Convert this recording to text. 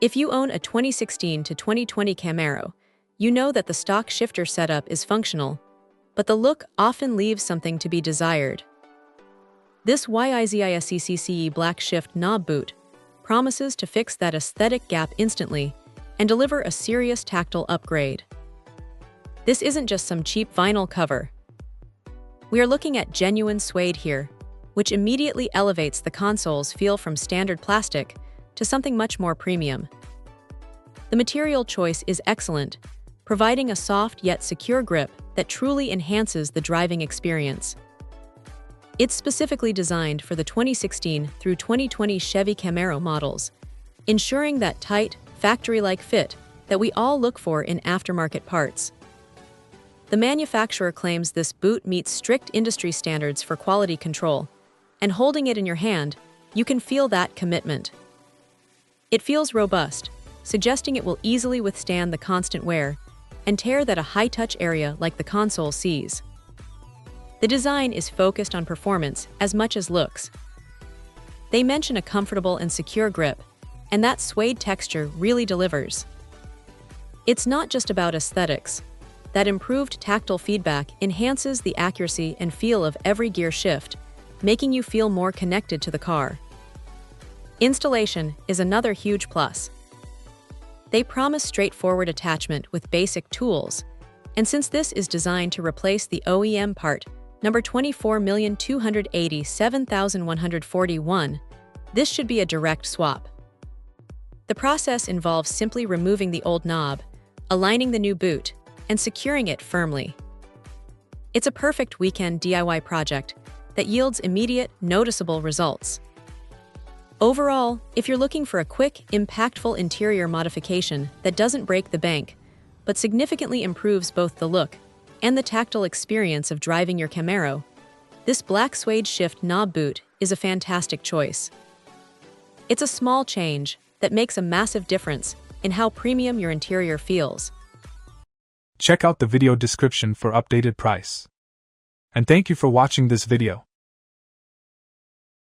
If you own a 2016 to 2020 Camaro, you know that the stock shifter setup is functional, but the look often leaves something to be desired. This YIZISCCCE black shift knob boot promises to fix that aesthetic gap instantly and deliver a serious tactile upgrade. This isn't just some cheap vinyl cover. We are looking at genuine suede here, which immediately elevates the console's feel from standard plastic to something much more premium. The material choice is excellent, providing a soft yet secure grip that truly enhances the driving experience. It's specifically designed for the 2016 through 2020 Chevy Camaro models, ensuring that tight, factory-like fit that we all look for in aftermarket parts. The manufacturer claims this boot meets strict industry standards for quality control, and holding it in your hand, you can feel that commitment. It feels robust, suggesting it will easily withstand the constant wear and tear that a high-touch area like the console sees. The design is focused on performance as much as looks. They mention a comfortable and secure grip, and that suede texture really delivers. It's not just about aesthetics. That improved tactile feedback enhances the accuracy and feel of every gear shift, making you feel more connected to the car. Installation is another huge plus. They promise straightforward attachment with basic tools, and since this is designed to replace the OEM part number 24,287,141, this should be a direct swap. The process involves simply removing the old knob, aligning the new boot, and securing it firmly. It's a perfect weekend DIY project that yields immediate, noticeable results. Overall, if you're looking for a quick, impactful interior modification that doesn't break the bank, but significantly improves both the look and the tactile experience of driving your Camaro, this black suede shift knob boot is a fantastic choice. It's a small change that makes a massive difference in how premium your interior feels. Check out the video description for updated price. And thank you for watching this video.